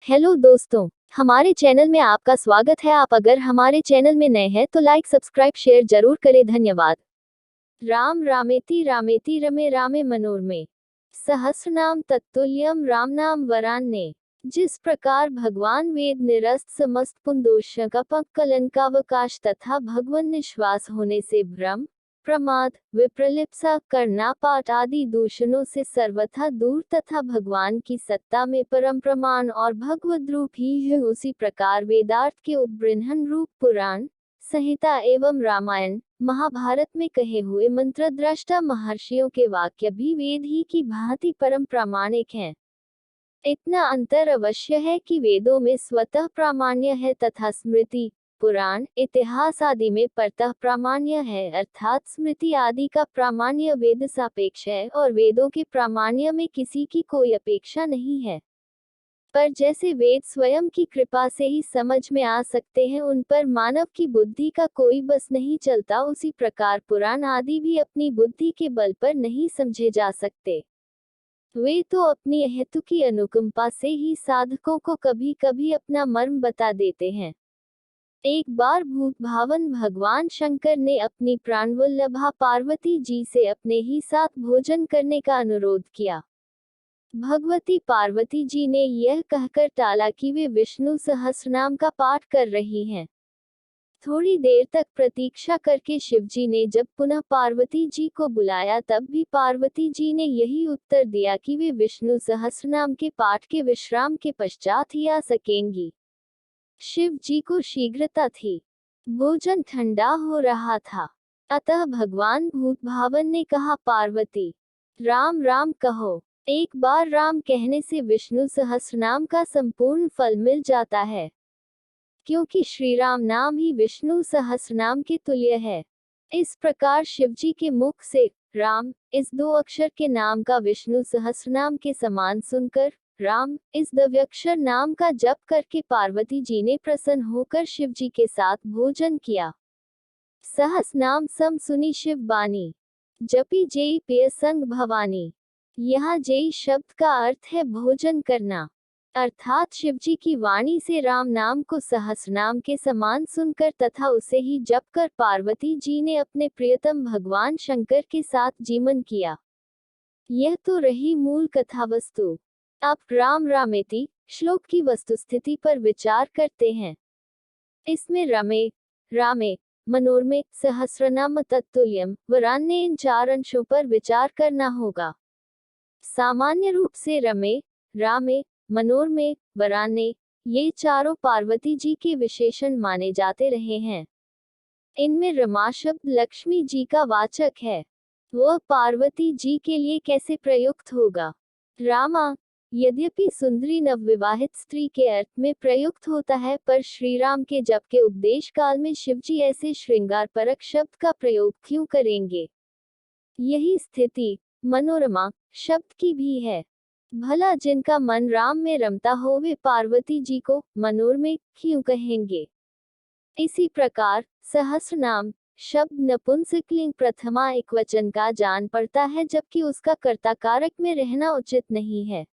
Hello दोस्तों, हमारे channel में आपका स्वागत है। आप अगर हमारे चैनल में नए हैं तो लाइक सब्सक्राइब शेयर जरूर करें। धन्यवाद। राम रामेति रामेति रमे रामे मनोरमे सहस्रनाम तत्तुल्यम राम नाम वरान्ने। जिस प्रकार भगवान वेद निरस्त समस्त पुंदोष कलंकावकाश तथा भगवन निश्वास होने से भ्रम प्रमाद विप्रलिप्सा कर्णापाठ आदि दूषणों से सर्वथा दूर तथा भगवान की सत्ता में परम प्रमाण और भगवद रूप ही है, उसी प्रकार वेदार्थ के उपबृंहन रूप पुराण संहिता एवं रामायण महाभारत में कहे हुए मंत्र दृष्टा महर्षियों के वाक्य भी वेद ही की भांति परम प्रामाणिक हैं। इतना अंतर अवश्य है कि वेदों में स्वतः प्रामाण्य है तथा स्मृति पुराण इतिहास आदि में परतः प्रामाण्य है, अर्थात स्मृति आदि का प्रामाण्य वेद सापेक्ष है और वेदों के प्रामाण्य में किसी की कोई अपेक्षा नहीं है। पर जैसे वेद स्वयं की कृपा से ही समझ में आ सकते हैं, उन पर मानव की बुद्धि का कोई बस नहीं चलता, उसी प्रकार पुराण आदि भी अपनी बुद्धि के बल पर नहीं समझे जा सकते। वे तो अपनी हेतु की अनुकंपा से ही साधकों को कभी कभी अपना मर्म बता देते हैं। एक बार भूत भावन भगवान शंकर ने अपनी प्राणवल्लभा पार्वती जी से अपने ही साथ भोजन करने का अनुरोध किया। भगवती पार्वती जी ने यह कहकर टाला कि वे विष्णु सहस्रनाम का पाठ कर रही हैं। थोड़ी देर तक प्रतीक्षा करके शिवजी ने जब पुनः पार्वती जी को बुलाया, तब भी पार्वती जी ने यही उत्तर दिया कि वे विष्णु सहस्रनाम के पाठ के विश्राम के पश्चात ही आ सकेंगी। शिव जी को शीघ्रता थी, भोजन ठंडा हो रहा था, अतः भगवान भूत भावन ने कहा, पार्वती राम राम कहो। एक बार राम कहने से विष्णु सहस्रनाम का संपूर्ण फल मिल जाता है, क्योंकि श्री राम नाम ही विष्णु सहस्रनाम के तुल्य है। इस प्रकार शिवजी के मुख से राम इस दो अक्षर के नाम का विष्णु सहस्रनाम के समान सुनकर राम इस द्व्यक्षर नाम का जप करके पार्वती जी ने प्रसन्न होकर शिवजी के साथ भोजन किया। सहस नाम सम सुनी शिव बानी, जपी जेई पिय संग भवानी। यहाँ जेई शब्द का अर्थ है भोजन करना, अर्थात शिवजी की वाणी से राम नाम को सहस्रनाम के समान सुनकर तथा उसे ही जप कर पार्वती जी ने अपने प्रियतम भगवान शंकर के साथ जीवन किया। यह तो रही मूल कथा वस्तु। अब राम रामेति श्लोक की वस्तुस्थिति पर विचार करते हैं। इसमें रमे रामे मनोरमे सहस्रनाम तत्तुल्यम वरान्ने इन चार अंशों पर विचार करना होगा। सामान्य रूप से रमे रामे मनोरमे वरान्ने ये चारों पार्वती जी के विशेषण माने जाते रहे हैं। इनमें रमा शब्द लक्ष्मी जी का वाचक है, वह पार्वती जी के लिए कैसे प्रयुक्त होगा। रामा यद्यपि सुंदरी नवविवाहित स्त्री के अर्थ में प्रयुक्त होता है, पर श्रीराम के जप के उपदेश काल में शिवजी ऐसे श्रृंगार परक शब्द का प्रयोग क्यों करेंगे। यही स्थिति मनोरमा शब्द की भी है। भला जिनका मन राम में रमता हो वे पार्वती जी को मनोरमे क्यों कहेंगे। इसी प्रकार सहस्रनाम शब्द नपुंसकलिंग प्रथमा एकवचन का जान पड़ता है, जबकि उसका कर्ता कारक में रहना उचित नहीं है,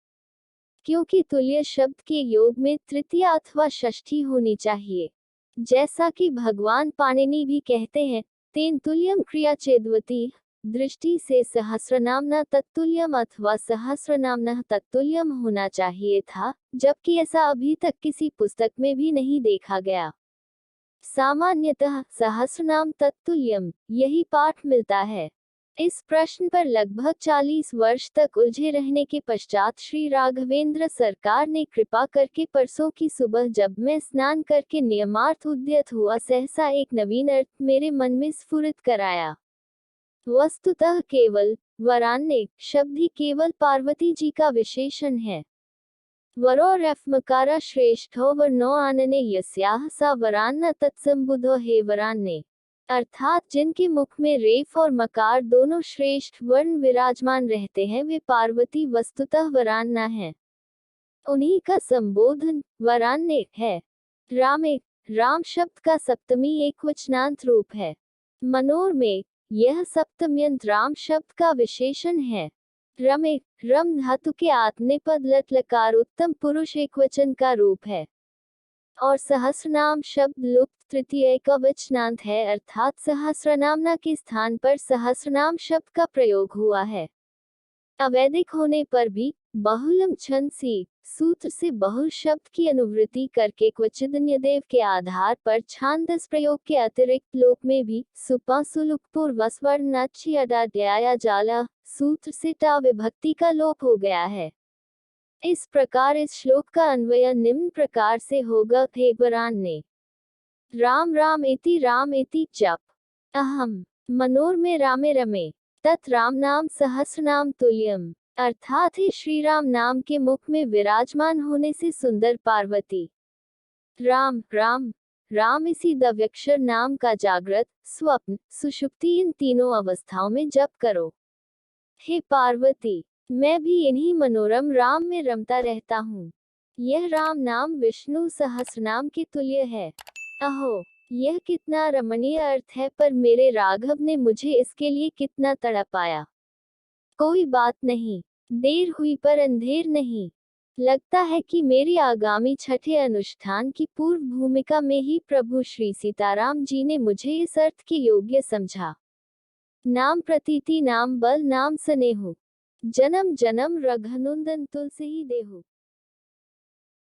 क्योंकि तुल्य शब्द के योग में तृतीया अथवा षष्ठी होनी चाहिए। जैसा कि भगवान पाणिनि भी कहते हैं, तेन तुल्यम क्रिया चेदवती दृष्टि से सहस्रनामना तत्तुल्यम अथवा सहस्रनामना तत्तुल्यम होना चाहिए था, जबकि ऐसा अभी तक किसी पुस्तक में भी नहीं देखा गया। सामान्यतः सहस्रनाम तत्तुल्यम यही पाठ मिलता है। इस प्रश्न पर लगभग 40 वर्ष तक उलझे रहने के पश्चात श्री राघवेंद्र सरकार ने कृपा करके परसों की सुबह जब मैं स्नान करके नियमार्थ उद्यत हुआ, सहसा एक नवीन अर्थ मेरे मन में स्फुरित कराया। वस्तुतः केवल वरान्ने शब्द ही केवल पार्वती जी का विशेषण है। वरो रफमकारा श्रेष्ठो वर्णो आनने यस्याह सा वरान्न तत्संबुधो हे वरान्ने, अर्थात जिनके मुख में रेफ और मकार दोनों श्रेष्ठ वर्ण विराजमान रहते हैं, वे पार्वती वस्तुतः वरान्ना है। उन्हीं का संबोधन वरान्ने है। रामे राम शब्द का सप्तमी एकवचनांत रूप है। मनोरमे यह सप्तम्यंत राम शब्द का विशेषण है। रमे, रम धातु के आत्मनेपद लट लकार उत्तम पुरुष एकवचन का रूप है और सहस्रनाम शब्द लुप्त तृतीय एकवचनांत है, अर्थात सहस्रनामना के स्थान पर सहस्रनाम शब्द का प्रयोग हुआ है। अवैदिक होने पर भी बहुलम छंद सी सूत्र से बहुल शब्द की अनुवृत्ति करके क्वचिदन्य देव के आधार पर छांदस प्रयोग के अतिरिक्त लोक में भी सुपा सुलुक पूर्वस्वर्ण अडाड्याया जाला सूत्र से टा विभक्ति का लोप हो गया है। इस प्रकार इस श्लोक का अन्वय निम्न प्रकार से होगा। फेबरान ने राम राम एति जप अहम मनोरमे रामे रमे तत् राम नाम सहस्रनाम तुल्यम, अर्थात ही श्री राम नाम के मुख में विराजमान होने से सुंदर पार्वती राम राम राम इसी दव्यक्षर नाम का जागृत स्वप्न सुषुप्ति इन तीनों अवस्थाओं में जप करो। हे पार्वती, मैं भी इन्हीं मनोरम राम में रमता रहता हूँ। यह राम नाम विष्णु सहस्रनाम के तुल्य है। अहो, यह कितना रमणीय अर्थ है, पर मेरे राघव ने मुझे इसके लिए कितना तड़पाया। कोई बात नहीं, देर हुई पर अंधेर नहीं। लगता है कि मेरी आगामी छठे अनुष्ठान की पूर्व भूमिका में ही प्रभु श्री सीताराम जी ने मुझे इस अर्थ के योग्य समझा। नाम प्रतीति नाम बल नाम स्नेहु, जन्म जन्म रघुनंदन तुलसी देहु।